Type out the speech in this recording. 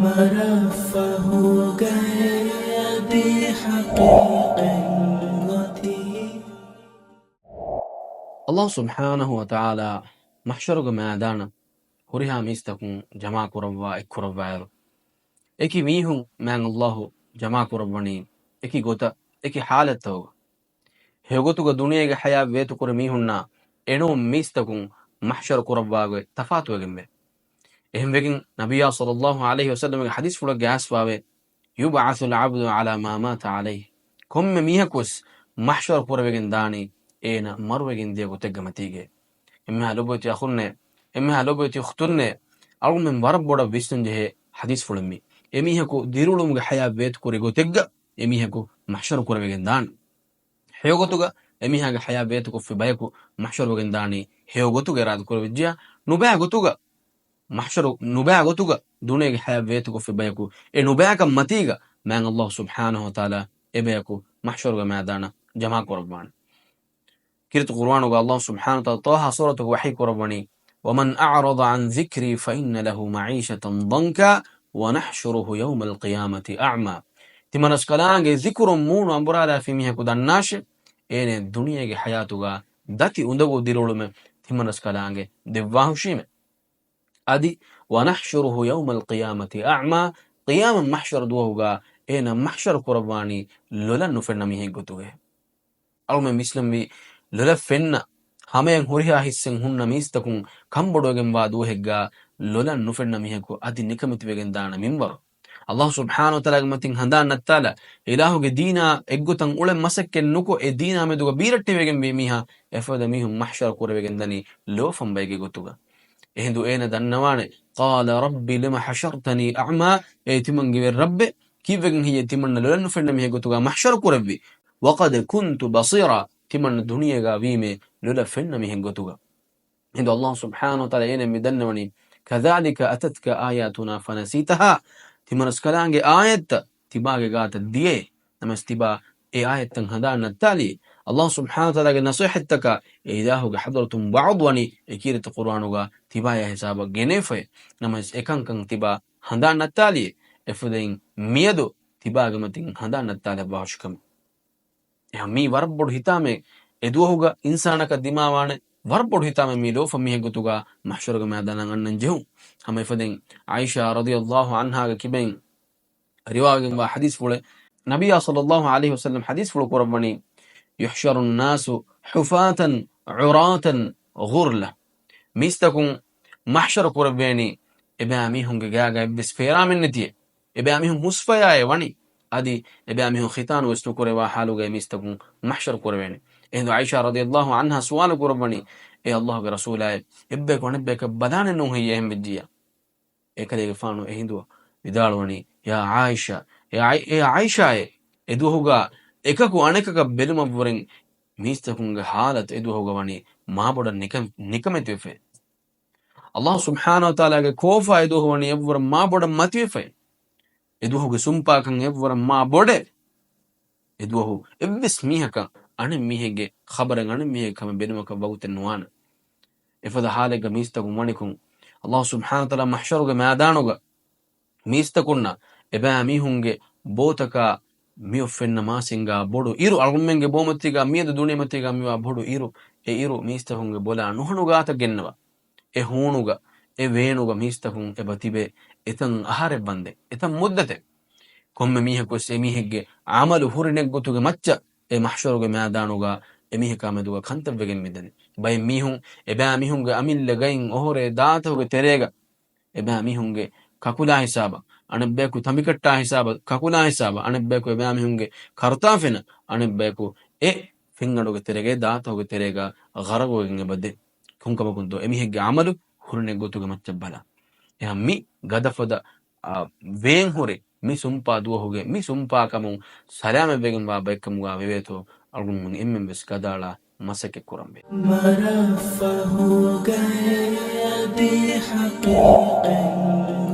مرفه गए अभी हकीकती। Allah subhanahu wa ta'ala mahsharuga maadana huriha mistakun jama kurawwa ekkurawwaru eki mihun man Allahu jama kurawwani eki gota eki halataw hegotuga duniyage haya vetu kur mihunna eno mistakun mahshar kurawwaage tafatu gembe ehem wegin nabiyya sallallahu alayhi wasallam ge hadis fulo gas wawe yub'athu al-'abdu ala ma mata alayhi komme mihakus mahshar kurawegen dani ena marwegen diego tegamatige إما لبوتي أخونا إما لبوتي أختنا أو من ورب بودا بيستن جه حديث فلمي إمي هكو ديرولو مغ حياة بيت كوريغو تيغا إمي هكو محشر كوري بغندان هيوغو توغا إمي هكو حياة بيت كو في بايكو محشر بغنداني هيوغو توغا راد كوري بجيا نباغو توغا محشر نباغو توغا دونيغ حياة بيت كو في بايكو نباغا متيغا مان الله سبحانه وتعالى إبايكو محشر بغندانا جماع كوربان كرت قرآن الله سبحانه وتعالى طه سورة وحي كربني ومن أعرض عن ذكري فإن له معيشة ضنكا ونحشره يوم القيامة أعمى تمن اسكالانge ذكر مون أمبرادا في ميه كدناش إن الدنيا حياتها دتي أندو ديرولم تمن اسكالانge دواهشيم أدي ونحشره يوم القيامة أعمى قيام محشر دوهوغا إن محشر كرباني لولا نفرنا ميه قطوه ألم مسلم بي لولا فن همين هوريها هيسن هن ميستكون كمبودوغن وادو هيغا لولا نفرنا ميهكو ادي نكمت ويغن دانا منبر الله سبحانه وتعالى متين هندان نتالا إلهو دينا إغوتن أولى مسكن نكو دينا مدوغا بيرتي ويغن بيميها افد ميهم محشر كور ويغن داني لو فم بيغي غوتوغا اهندو اين دنواني قال ربي لما حشرتني أعمى تمن غير رب كيف ويغن هي تمن لولا نفرنا ميهغوتوغا محشر كور بي وقد كنت بصيرا تمن الدنيا غابيمه لولا فن ميهغوتوغا عند الله سبحانه وتعالى ين مدنوني كذلك أتتك آياتنا فنسيتها تمن سكلانge آيات تباغه غات ديه نمستبا آيات هدان التالي الله سبحانه وتعالى نصيحتك إلهه حضرتم بعضوني إكيرة قرآنه تبايا حسابا جنفه نمس إكان تبا هدان التالي إفدين ميدو تباغه متين هدان التالي باشكم مي وربود هتامه ادوهوغا انسانك دماوانه وربود هتامه ميلو فميهغتوغا محشرغ ميدانن اننجو هم يفدين عائشة رضي الله عنها كبين روايه وحديث فله نبي صلى الله عليه وسلم حديث فله قربني يحشر الناس حفاة عراة غرلة ميستكون محشر قرباني اباميهم غاغا بسفيرا من نتي اباميهم مسفيا وني ادي اباميهم ختان وسنو كوروا حالو ميستكون محشر قرباني إن عائشة رضي الله عنها سؤال قرباني اي الله رسوله ابك ونبك بدان نو هي هم بديا اكلي فانو هندو بدالوني يا عائشة يا عائشة ادوهوغا එකකු අනෙකක බෙලුම වරින් මිස්තකුන්ගේ حالت ادوهوغا وني ما بودا නිකමෙති වෙෆේ Allah subhanahu wa ta'ala ge kofa edohu wani evwar ma boda matwefe edohu ge sumpa kan evwar ma bode edohu evvis mihaka ane mihege khabaran ane mihe kam benumaka bawten nuwana efada halega mistakum wanikun Allah subhanahu wa ta'ala mahsharuge maadanuga mistakunna eba mihunge botaka miofenna masinga bodu iru algummenge bomatiga miedu dunimatiga miwa bodu iru e iru mistahunge bola nuhanuga ta gennawa e hoonuga e weenuga mistakun e batibe etan ahare bande etan muddate komme miheko se mihegge amalu hurinek gotuge macca e mahsharuge maadanuga e miheka meduga kantavegen midane bay mihun e ba mihunge amille gain ohore daatuge terega e ba mihunge kakula hisaba anebbeku tamikatta hisaba kakula hisaba anebbeku e ba mihunge kartafena anebbeku e fingaduge terege daatuge terega garagogen e badde kunkabakunto emihegge amalu hurne gotuge maccabala mi gadafada wen hore mi sumpa duhoge mi sumpa kamun salama begum ba bekam ga weveto algun mun emmem bes kadala masake kurambe مرفه गए अभी हकीकती।